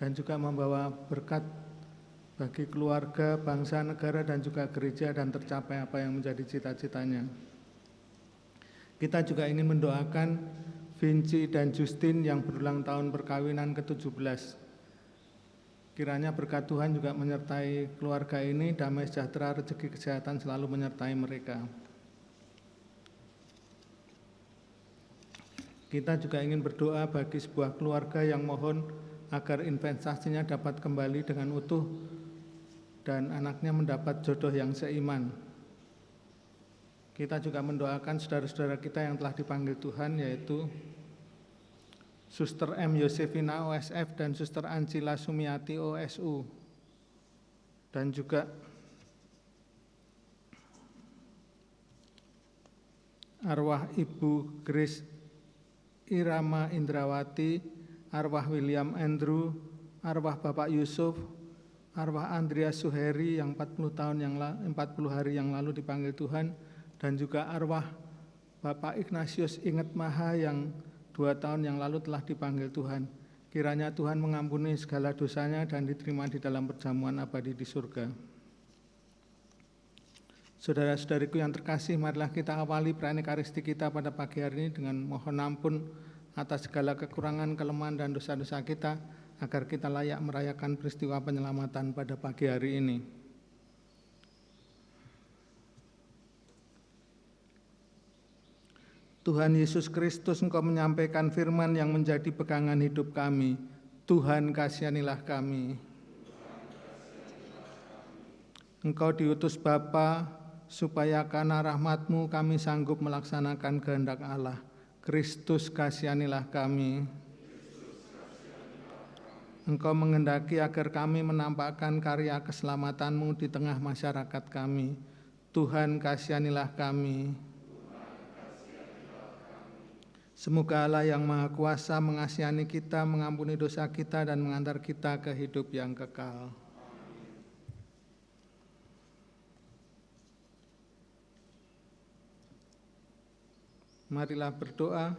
dan juga membawa berkat bagi keluarga, bangsa, negara, dan juga gereja, dan tercapai apa yang menjadi cita-citanya. Kita juga ingin mendoakan Vinci dan Justin yang berulang tahun perkawinan ke-17. Kiranya berkat Tuhan juga menyertai keluarga ini, damai sejahtera, rezeki, kesehatan selalu menyertai mereka. Kita juga ingin berdoa bagi sebuah keluarga yang mohon agar investasinya dapat kembali dengan utuh dan anaknya mendapat jodoh yang seiman. Kita juga mendoakan saudara-saudara kita yang telah dipanggil Tuhan, yaitu Suster M. Yosefina OSF dan Suster Ancila Sumiati OSU, dan juga arwah Ibu Grace Irama Indrawati, arwah William Andrew, arwah Bapak Yusuf, arwah Andrea Suheri yang 40 hari yang lalu dipanggil Tuhan, dan juga arwah Bapak Ignatius Inget Maha yang 2 tahun yang lalu telah dipanggil Tuhan. Kiranya Tuhan mengampuni segala dosanya dan diterima di dalam perjamuan abadi di surga. Saudara-saudariku yang terkasih, marilah kita awali perayaan Ekaristi kita pada pagi hari ini dengan mohon ampun atas segala kekurangan, kelemahan, dan dosa-dosa kita, agar kita layak merayakan peristiwa penyelamatan pada pagi hari ini. Tuhan Yesus Kristus, Engkau menyampaikan firman yang menjadi pegangan hidup kami. Tuhan, kasihanilah kami. Engkau diutus Bapa supaya karena rahmat-Mu kami sanggup melaksanakan kehendak Allah. Kristus, kasihanilah kami. Engkau menghendaki agar kami menampakkan karya keselamatan-Mu di tengah masyarakat kami. Tuhan, kasihanilah kami. Semoga Allah yang Maha Kuasa mengasihani kita, mengampuni dosa kita, dan mengantar kita ke hidup yang kekal. Marilah berdoa.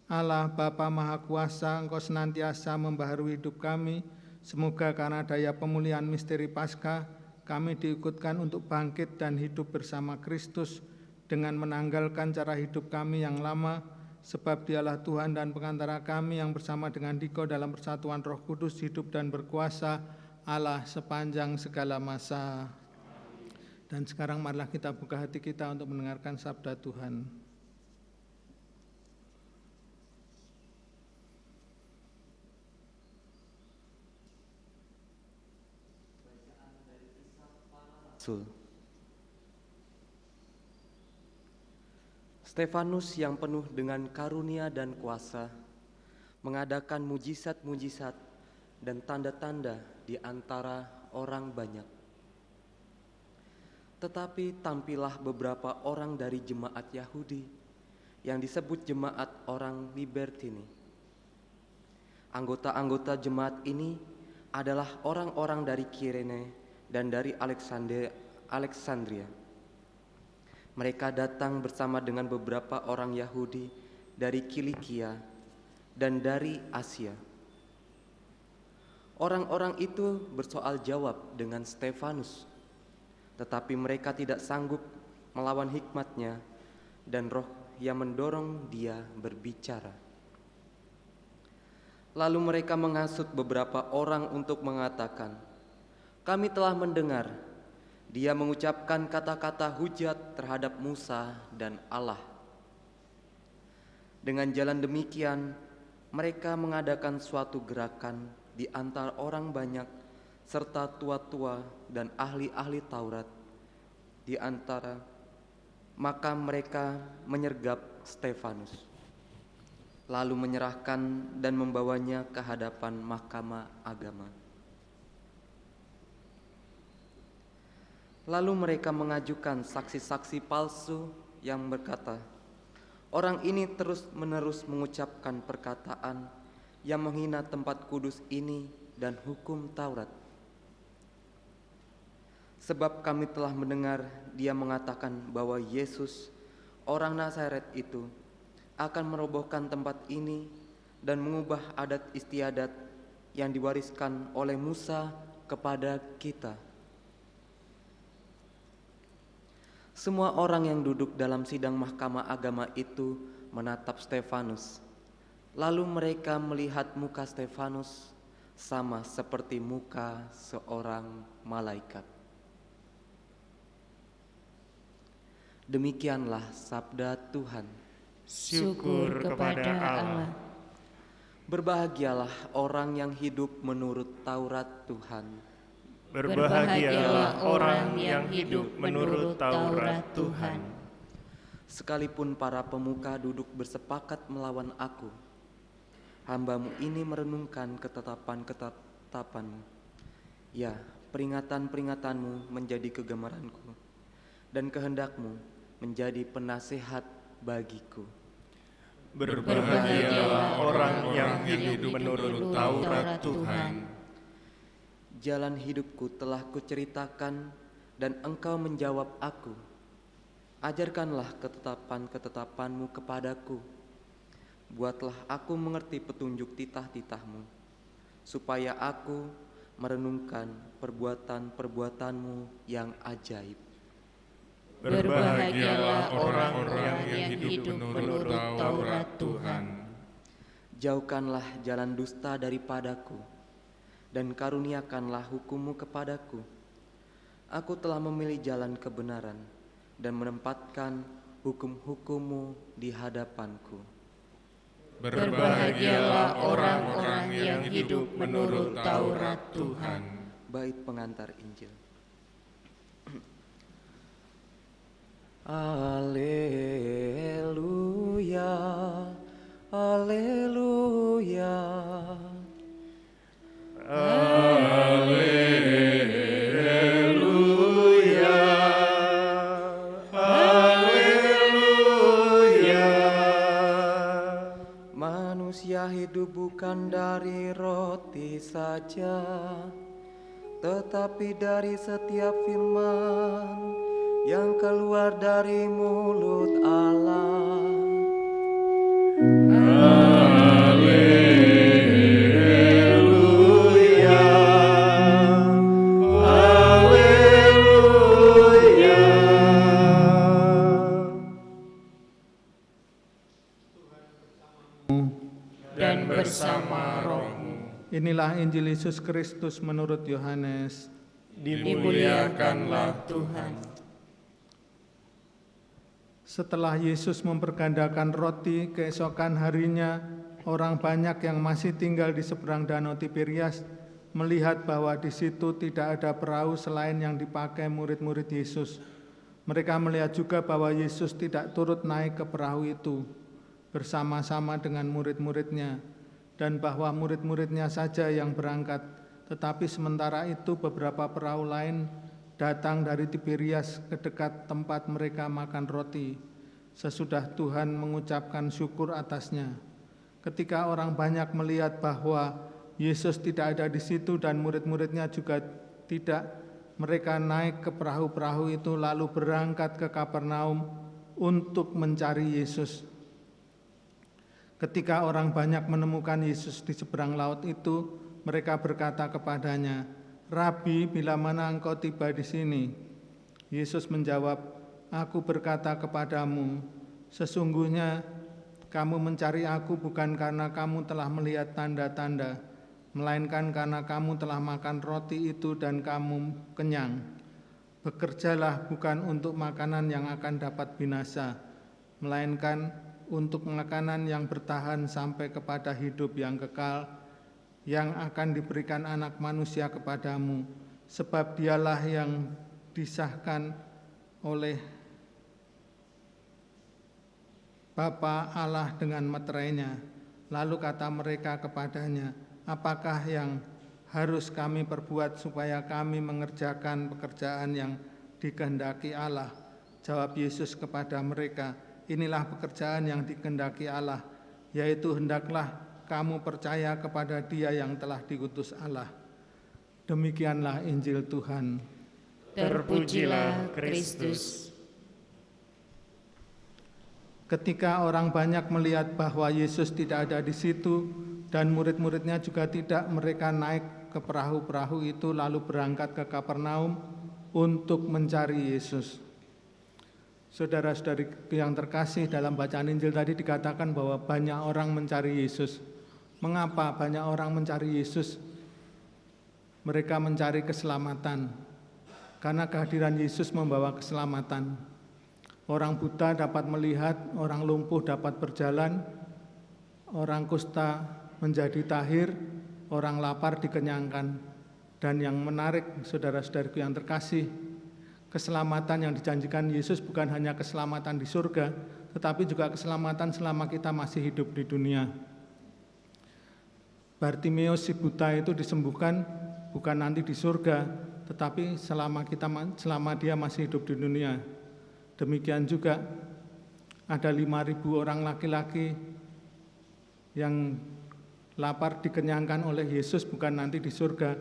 Allah Bapa Maha Kuasa, Engkau senantiasa membaharui hidup kami. Semoga karena daya pemulihan misteri Paskah, kami diikutkan untuk bangkit dan hidup bersama Kristus, dengan menanggalkan cara hidup kami yang lama, sebab Dialah Tuhan dan pengantara kami yang bersama dengan Dikau dalam persatuan Roh Kudus hidup dan berkuasa Allah sepanjang segala masa. Dan sekarang marilah kita buka hati kita untuk mendengarkan sabda Tuhan. Stefanus yang penuh dengan karunia dan kuasa mengadakan mujizat-mujizat dan tanda-tanda di antara orang banyak. Tetapi tampillah beberapa orang dari jemaat Yahudi yang disebut jemaat orang Libertini. Anggota-anggota jemaat ini adalah orang-orang dari Kirene dan dari Alexandria. Mereka datang bersama dengan beberapa orang Yahudi dari Kilikia dan dari Asia. Orang-orang itu bersoal jawab dengan Stefanus, tetapi mereka tidak sanggup melawan hikmatnya dan roh yang mendorong dia berbicara. Lalu mereka menghasut beberapa orang untuk mengatakan, "Kami telah mendengar dia mengucapkan kata-kata hujat terhadap Musa dan Allah." Dengan jalan demikian, mereka mengadakan suatu gerakan di antara orang banyak serta tua-tua dan ahli-ahli Taurat di antara. Maka mereka menyergap Stefanus, lalu menyerahkan dan membawanya ke hadapan mahkamah agama. Lalu mereka mengajukan saksi-saksi palsu yang berkata, "Orang ini terus-menerus mengucapkan perkataan yang menghina tempat kudus ini dan hukum Taurat. Sebab kami telah mendengar dia mengatakan bahwa Yesus, orang Nazaret itu, akan merobohkan tempat ini dan mengubah adat istiadat yang diwariskan oleh Musa kepada kita. Semua orang yang duduk dalam sidang mahkamah agama itu menatap Stefanus. Lalu mereka melihat muka Stefanus sama seperti muka seorang malaikat. Demikianlah sabda Tuhan. Syukur kepada Allah. Berbahagialah orang yang hidup menurut Taurat Tuhan. Berbahagialah orang yang hidup menurut Taurat Tuhan. Sekalipun para pemuka duduk bersepakat melawan aku, hamba-Mu ini merenungkan ketetapan-ketetapan-Mu. Ya, peringatan-peringatan-Mu menjadi kegemaranku, dan kehendak-Mu menjadi penasehat bagiku. Berbahagialah orang yang hidup menurut Taurat Tuhan. Jalan hidupku telah kuceritakan, dan Engkau menjawab aku. Ajarkanlah ketetapan-ketetapan-Mu kepadaku. Buatlah aku mengerti petunjuk titah-titah-Mu, supaya aku merenungkan perbuatan-perbuatan-Mu yang ajaib. Berbahagialah orang-orang yang hidup menurut Taurat Tuhan. Jauhkanlah jalan dusta daripadaku, dan karuniakanlah hukum-Mu kepadaku. Aku telah memilih jalan kebenaran dan menempatkan hukum-hukum-Mu di hadapanku. Berbahagialah orang-orang yang hidup menurut Taurat Tuhan. Bait pengantar Injil. Haleluya, haleluya. Haleluya, haleluya. Manusia hidup bukan dari roti saja, tetapi dari setiap firman yang keluar dari mulut Allah. Haleluya, haleluya. Dan bersama rohmu. Inilah Injil Yesus Kristus menurut Yohanes. Dimuliakanlah Tuhan. Setelah Yesus mempergandakan roti, keesokan harinya orang banyak yang masih tinggal di seberang danau Tiberias melihat bahwa di situ tidak ada perahu selain yang dipakai murid-murid Yesus. Mereka melihat juga bahwa Yesus tidak turut naik ke perahu itu bersama-sama dengan murid-muridnya, dan bahwa murid-muridnya saja yang berangkat. Tetapi sementara itu beberapa perahu lain datang dari Tiberias ke dekat tempat mereka makan roti, sesudah Tuhan mengucapkan syukur atasnya. Ketika orang banyak melihat bahwa Yesus tidak ada di situ dan murid-muridnya juga tidak, mereka naik ke perahu-perahu itu lalu berangkat ke Kapernaum untuk mencari Yesus. Ketika orang banyak menemukan Yesus di seberang laut itu, mereka berkata kepadanya, "Rabi, bila mana engkau tiba di sini?" Yesus menjawab, "Aku berkata kepadamu, sesungguhnya kamu mencari aku bukan karena kamu telah melihat tanda-tanda, melainkan karena kamu telah makan roti itu dan kamu kenyang. Bekerjalah bukan untuk makanan yang akan dapat binasa, melainkan untuk makanan yang bertahan sampai kepada hidup yang kekal, yang akan diberikan Anak Manusia kepadamu, sebab dialah yang disahkan oleh Bapa Allah dengan meterainya." Lalu kata mereka kepadanya, "Apakah yang harus kami perbuat supaya kami mengerjakan pekerjaan yang dikehendaki Allah?" Jawab Yesus kepada mereka, "Inilah pekerjaan yang dikehendaki Allah, yaitu hendaklah kamu percaya kepada Dia yang telah diutus Allah." Demikianlah Injil Tuhan. Terpujilah Kristus. Ketika orang banyak melihat bahwa Yesus tidak ada di situ dan murid-muridnya juga tidak mereka naik ke perahu-perahu itu lalu berangkat ke Kapernaum untuk mencari Yesus. Saudara-saudari yang terkasih, dalam bacaan Injil tadi dikatakan bahwa banyak orang mencari Yesus. Mengapa banyak orang mencari Yesus? Mereka mencari keselamatan. Karena kehadiran Yesus membawa keselamatan. Orang buta dapat melihat, orang lumpuh dapat berjalan, orang kusta menjadi tahir, orang lapar dikenyangkan. Dan yang menarik, saudara-saudariku yang terkasih, keselamatan yang dijanjikan Yesus bukan hanya keselamatan di surga, tetapi juga keselamatan selama kita masih hidup di dunia. Bartimeus si buta itu disembuhkan bukan nanti di surga, tetapi selama dia masih hidup di dunia. Demikian juga ada 5.000 orang laki-laki yang lapar dikenyangkan oleh Yesus bukan nanti di surga,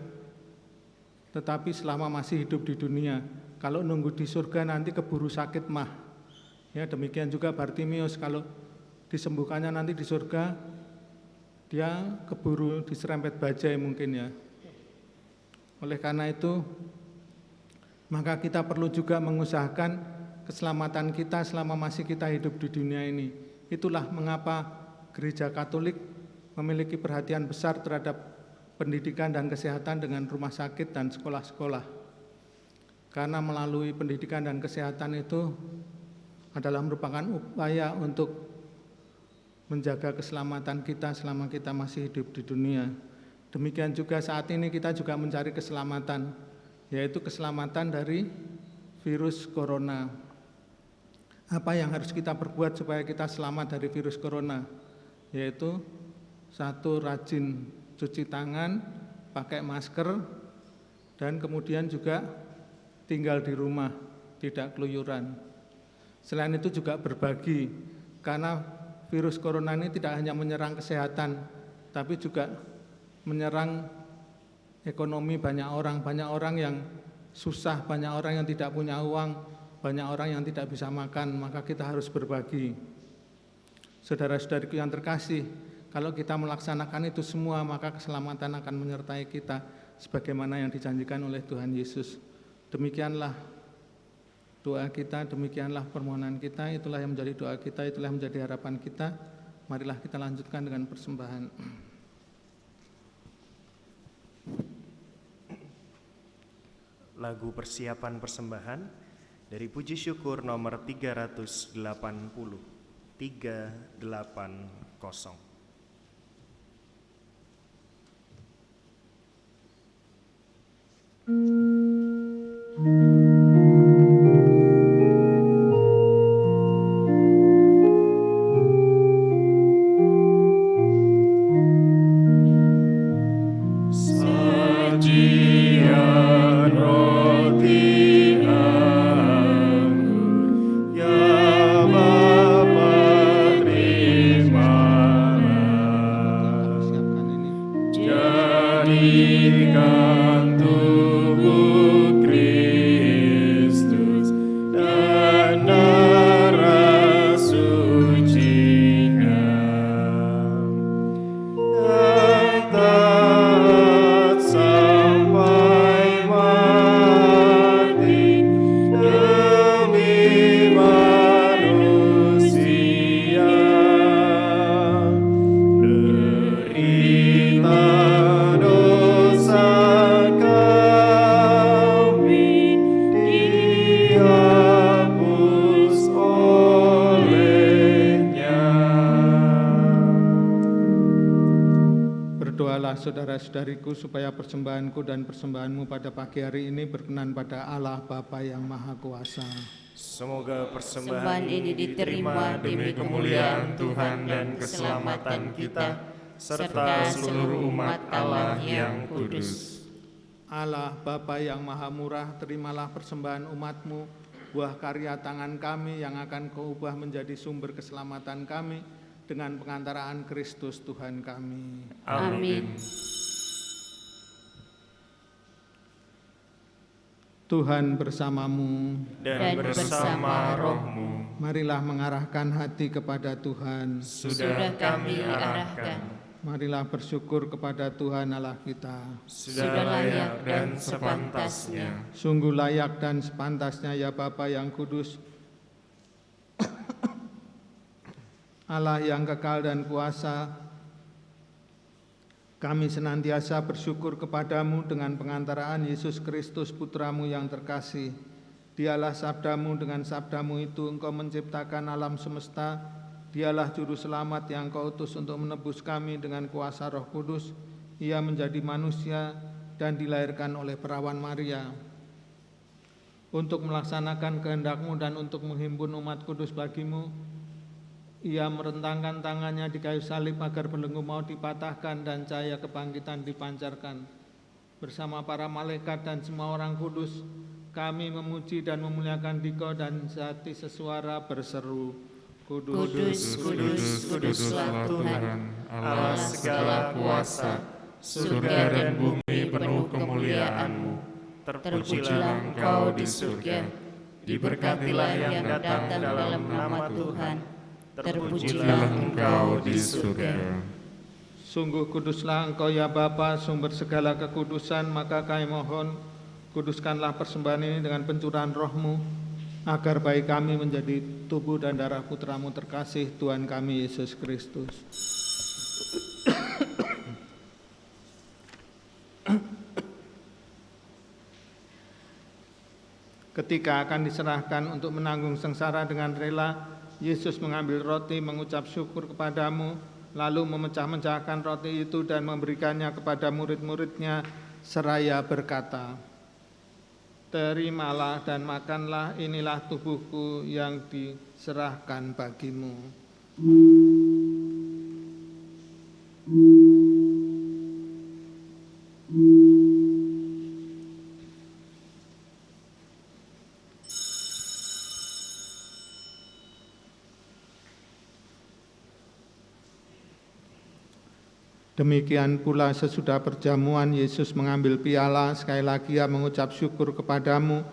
tetapi selama masih hidup di dunia. Kalau nunggu di surga nanti keburu sakit mah. Ya, demikian juga Bartimeus, kalau disembuhkannya nanti di surga, dia keburu diserempet bajai mungkin ya. Oleh karena itu, maka kita perlu juga mengusahakan keselamatan kita selama masih kita hidup di dunia ini. Itulah mengapa Gereja Katolik memiliki perhatian besar terhadap pendidikan dan kesehatan dengan rumah sakit dan sekolah-sekolah. Karena melalui pendidikan dan kesehatan itu adalah merupakan upaya untuk menjaga keselamatan kita selama kita masih hidup di dunia. Demikian juga saat ini kita juga mencari keselamatan, yaitu keselamatan dari virus corona. Apa yang harus kita perbuat supaya kita selamat dari virus corona? Yaitu 1, rajin cuci tangan, pakai masker, dan kemudian juga tinggal di rumah, tidak keluyuran. Selain itu juga berbagi, karena virus corona ini tidak hanya menyerang kesehatan, tapi juga menyerang ekonomi banyak orang yang susah, banyak orang yang tidak punya uang, banyak orang yang tidak bisa makan, maka kita harus berbagi. Saudara-saudariku yang terkasih, kalau kita melaksanakan itu semua, maka keselamatan akan menyertai kita sebagaimana yang dijanjikan oleh Tuhan Yesus. Demikianlah doa kita, demikianlah permohonan kita, itulah yang menjadi doa kita, itulah yang menjadi harapan kita. Marilah kita lanjutkan dengan persembahan. Lagu persiapan persembahan dari Puji Syukur nomor 380. 380. Sajian roti anggur, ya Bapa terimalah. Jadikan tubuh Kristus dan darah suci-Nya, yang taat sampai mati demi manusia, derita dosa kami dihapus oleh-Nya. Berdoalah saudara-saudariku supaya persembahanku dan persembahanmu pada pagi hari ini berkenan pada Allah Bapa yang Maha Kuasa. Semoga Persembahan ini diterima demi kemuliaan Tuhan dan keselamatan kita, serta seluruh umat Allah yang kudus. Allah Bapa yang Maha Murah, terimalah persembahan umat-Mu, buah karya tangan kami yang akan Kau ubah menjadi sumber keselamatan kami dengan pengantaraan Kristus Tuhan kami. Amin. Tuhan bersamamu, Dan bersama roh-Mu, marilah mengarahkan hati kepada Tuhan. sudah kami arahkan. Marilah bersyukur kepada Tuhan Allah kita. Sudah layak dan sepantasnya. Sungguh layak dan sepantasnya ya Bapa yang kudus, Allah yang kekal dan kuasa, kami senantiasa bersyukur kepadamu dengan pengantaraan Yesus Kristus Putramu yang terkasih. Dialah sabdamu, dengan sabdamu itu engkau menciptakan alam semesta. Dialah juru selamat yang kau utus untuk menebus kami dengan kuasa Roh Kudus. Ia menjadi manusia dan dilahirkan oleh perawan Maria. Untuk melaksanakan kehendak-Mu dan untuk menghimpun umat kudus bagimu, Ia merentangkan tangannya di kayu salib agar belenggu maut dipatahkan dan cahaya kebangkitan dipancarkan. Bersama para malaikat dan semua orang kudus, kami memuji dan memuliakan Dikau dan sehati sesuara berseru, Kudus, kudus, kuduslah Tuhan, Allah segala kuasa. Surga dan bumi penuh kemuliaan-Mu. Terpujilah Engkau di surga, diberkatilah yang datang dalam nama Tuhan. Terpujilah Engkau di surga. Sungguh kuduslah Engkau ya Bapa, sumber segala kekudusan, maka kami mohon, kuduskanlah persembahan ini dengan pencurahan Roh-Mu, agar baik kami menjadi tubuh dan darah Putramu terkasih, Tuhan kami Yesus Kristus. Ketika akan diserahkan untuk menanggung sengsara dengan rela, Yesus mengambil roti, mengucap syukur kepadamu, lalu memecah-mecahkan roti itu dan memberikannya kepada murid-muridnya, seraya berkata, terimalah dan makanlah, inilah tubuhku yang diserahkan bagimu. Demikian pula sesudah perjamuan, Yesus mengambil piala, sekali lagi Ia mengucap syukur kepadamu,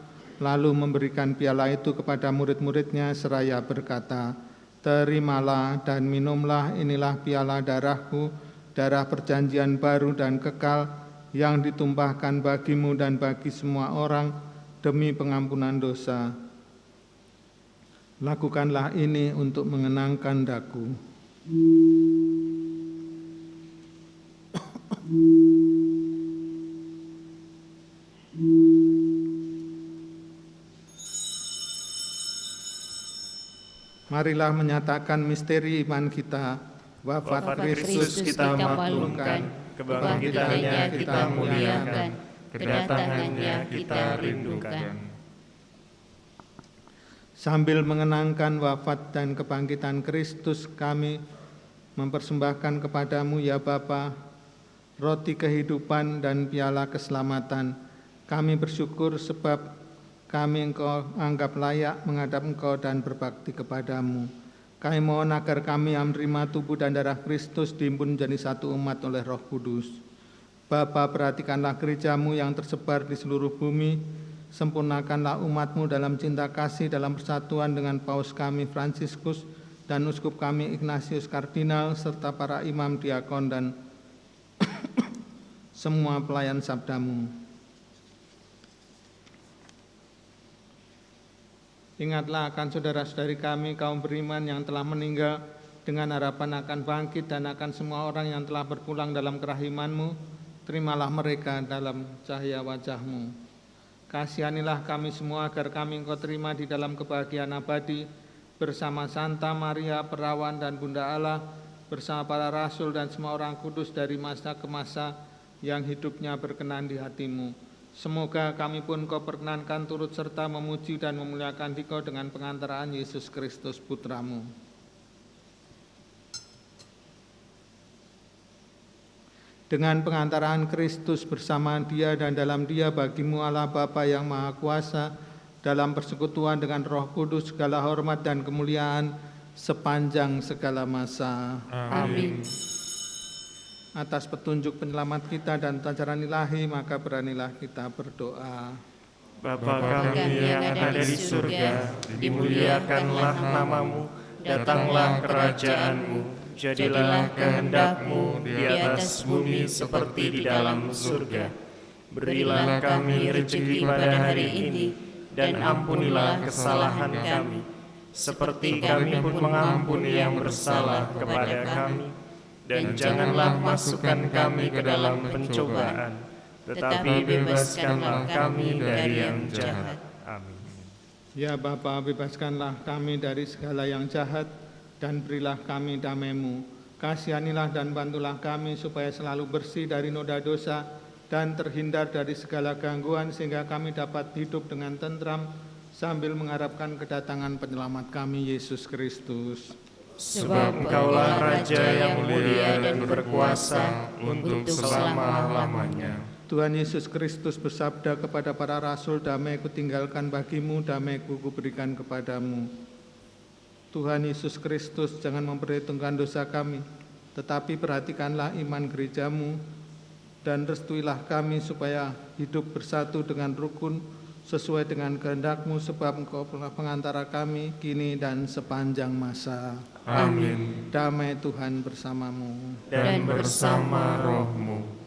lalu memberikan piala itu kepada murid-muridnya seraya berkata, terimalah dan minumlah, inilah piala darahku, darah perjanjian baru dan kekal, yang ditumpahkan bagimu dan bagi semua orang demi pengampunan dosa. Lakukanlah ini untuk mengenangkan daku. Marilah menyatakan misteri iman kita. Wafat Kristus kita maklumkan, kebangkitannya kita muliakan, kedatangannya kita rindukan. Sambil mengenangkan wafat dan kebangkitan Kristus, kami mempersembahkan kepadamu ya Bapa, roti kehidupan dan piala keselamatan. Kami bersyukur sebab kami Engkau anggap layak menghadap Engkau dan berbakti kepadamu. Kami mohon agar kami yang menerima tubuh dan darah Kristus dihimpun menjadi satu umat oleh Roh Kudus. Bapa, perhatikanlah gereja-Mu yang tersebar di seluruh bumi. Sempurnakanlah umat-Mu dalam cinta kasih, dalam persatuan dengan Paus kami Fransiskus dan Uskup kami Ignatius Kardinal, serta para imam, diakon, dan semua pelayan sabda-Mu. Ingatlah akan saudara-saudari kami, kaum beriman yang telah meninggal, dengan harapan akan bangkit, dan akan semua orang yang telah berpulang dalam kerahiman-Mu. Terimalah mereka dalam cahaya wajah-Mu. Kasihanilah kami semua agar kami Engkau terima di dalam kebahagiaan abadi, bersama Santa Maria Perawan dan Bunda Allah, bersama para rasul dan semua orang kudus dari masa ke masa, yang hidupnya berkenan di hati-Mu. Semoga kami pun Kau perkenankan turut serta memuji dan memuliakan Dikau dengan pengantaraan Yesus Kristus Putramu. Dengan pengantaraan Kristus bersama Dia dan dalam Dia bagimu Allah Bapa yang Maha Kuasa, dalam persekutuan dengan Roh Kudus, segala hormat dan kemuliaan sepanjang segala masa. Amin. Atas petunjuk penyelamat kita dan ajaran ilahi, maka beranilah kita berdoa. Bapa kami yang ada di surga, dimuliakanlah nama-Mu, datanglah kerajaan-Mu, Jadilah kehendak-Mu di atas bumi seperti di dalam surga. Berilah kami rezeki pada hari ini, dan ampunilah kesalahan kami, seperti kami pun mengampuni yang bersalah kepada kami. Dan janganlah masukkan kami ke dalam pencobaan, tetapi bebaskanlah kami dari yang jahat. Amin. Ya Bapa, bebaskanlah kami dari segala yang jahat, dan berilah kami damai-Mu. Kasihanilah dan bantulah kami supaya selalu bersih dari noda dosa dan terhindar dari segala gangguan, sehingga kami dapat hidup dengan tentram sambil mengharapkan kedatangan penyelamat kami, Yesus Kristus. Sebab Engkaulah Raja yang mulia dan berkuasa untuk selama-lamanya. Tuhan Yesus Kristus bersabda kepada para rasul, "Damai kutinggalkan bagimu, damai kuberikan kepadamu." Tuhan Yesus Kristus, jangan memperhitungkan dosa kami, tetapi perhatikanlah iman gereja-Mu, dan restuilah kami supaya hidup bersatu dengan rukun, sesuai dengan kehendak-Mu, sebab Engkau pengantara kami, kini dan sepanjang masa. Amin. Damai Tuhan bersamamu. Dan bersama roh-Mu.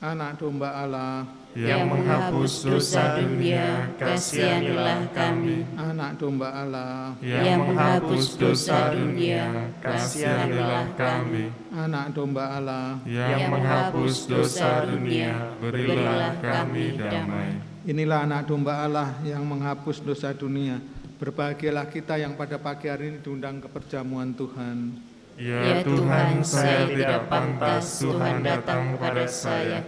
Anak domba Allah, yang menghapus dosa dunia, kasihanilah kami. anak domba Allah, Yang menghapus dosa dunia, kasihanilah kami. anak domba Allah. Yang menghapus dosa dunia, berilah kami damai. Inilah anak domba Allah yang menghapus dosa dunia. Berbahagialah kita yang pada pagi hari ini diundang ke perjamuan Tuhan. Ya Tuhan, saya tidak pantas Tuhan datang kepada saya,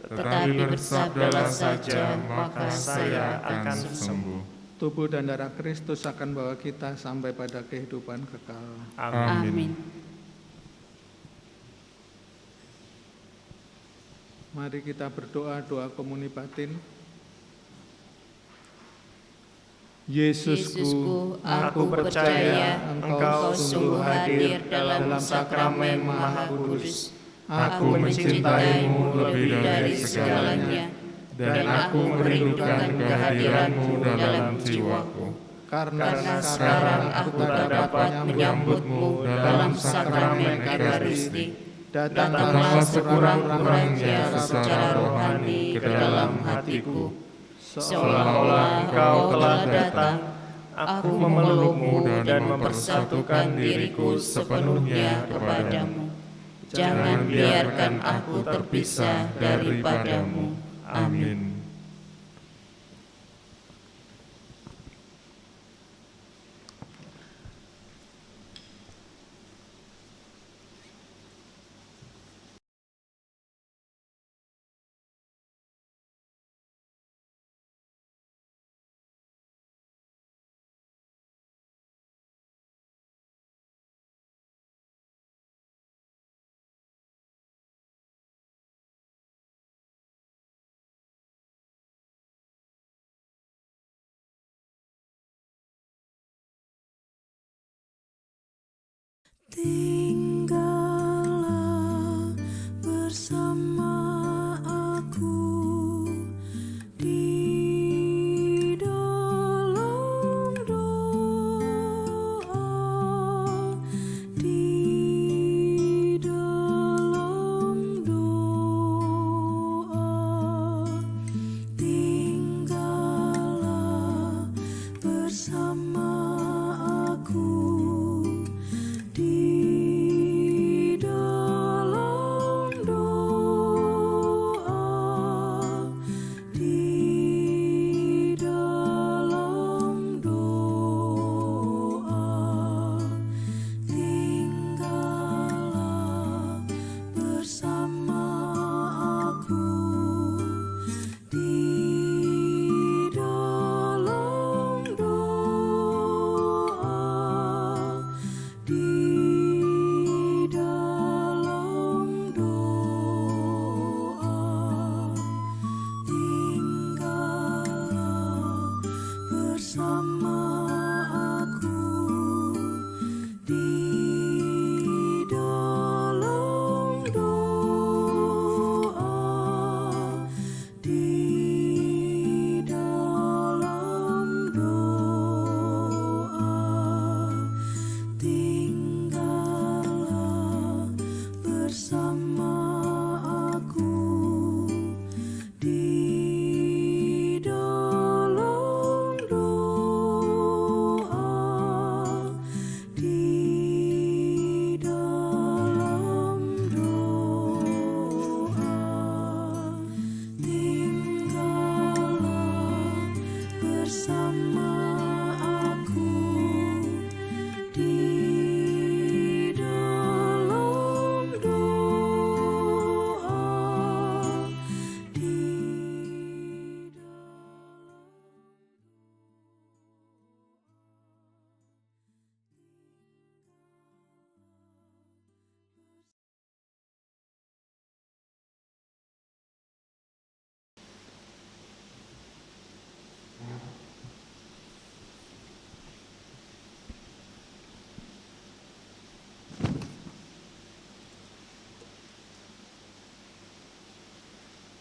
tetapi bersabdalah saja, maka saya akan sembuh. Tubuh dan darah Kristus akan bawa kita sampai pada kehidupan kekal. Amin. Mari kita berdoa doa komuni batin. Yesusku, Aku percaya Engkau sungguh hadir dalam sakramen Maha Kudus. Aku mencintaimu lebih dari segalanya, dan aku merindukan kehadiran-Mu dalam jiwaku. karena Sekarang aku tak dapat menyambut-Mu dalam sakramen Ekaristi. Datanglah sekurang-kurangnya secara rohani ke dalam hatiku. Seolah-olah Engkau telah datang, aku memeluk-Mu dan mempersatukan diriku sepenuhnya kepadamu. Jangan biarkan aku terpisah daripada-Mu. Amin. Tinggallah bersama aku di dalam doa, di dalam doa. Tinggallah bersama aku di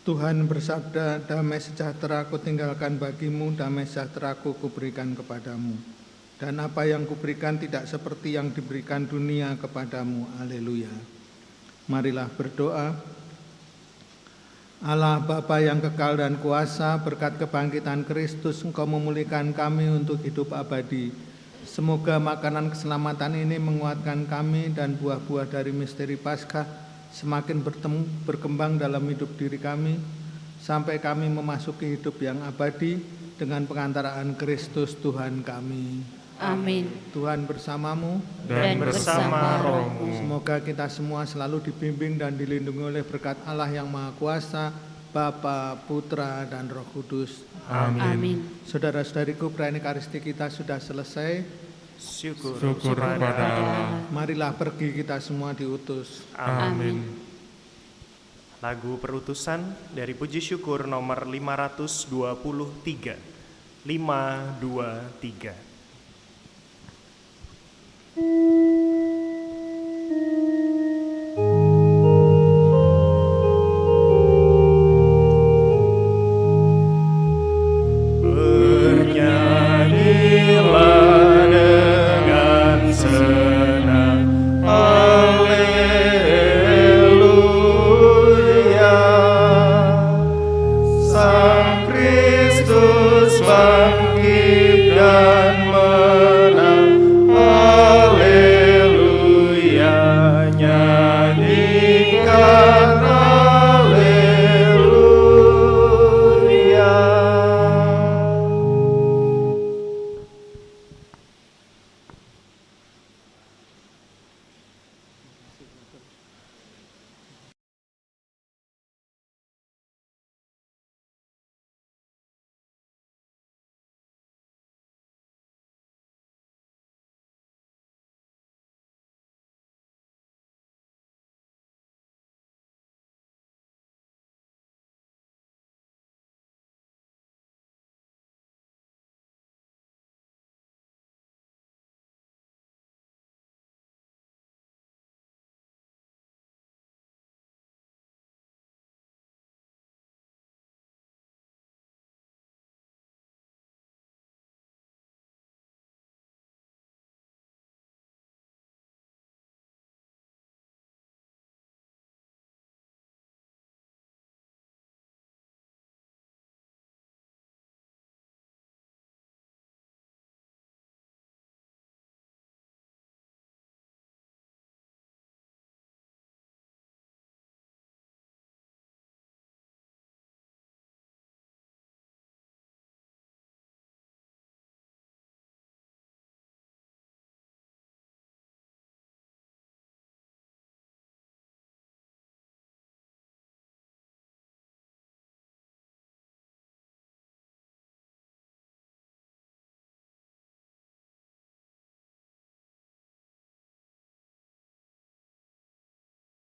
Tuhan bersabda, damai sejahtera aku tinggalkan bagimu, damai sejahtera aku kuberikan kepadamu. Dan apa yang kuberikan tidak seperti yang diberikan dunia kepadamu. Haleluya. Marilah berdoa. Allah Bapa yang kekal dan kuasa, berkat kebangkitan Kristus Engkau memulihkan kami untuk hidup abadi. Semoga makanan keselamatan ini menguatkan kami dan buah-buah dari misteri Paskah semakin berkembang dalam hidup diri kami, sampai kami memasuki hidup yang abadi dengan pengantaraan Kristus Tuhan kami. Amin. Tuhan bersamamu, dan bersama rohmu. semoga kita semua selalu dibimbing dan dilindungi oleh berkat Allah yang Maha Kuasa, Bapa, Putra, dan Roh Kudus. Amin. Saudara-saudariku, perayaan Ekaristi kita sudah selesai. Syukur Kepada Allah. Marilah pergi kita semua diutus. Amin. Lagu perutusan dari Puji Syukur nomor 523. 523.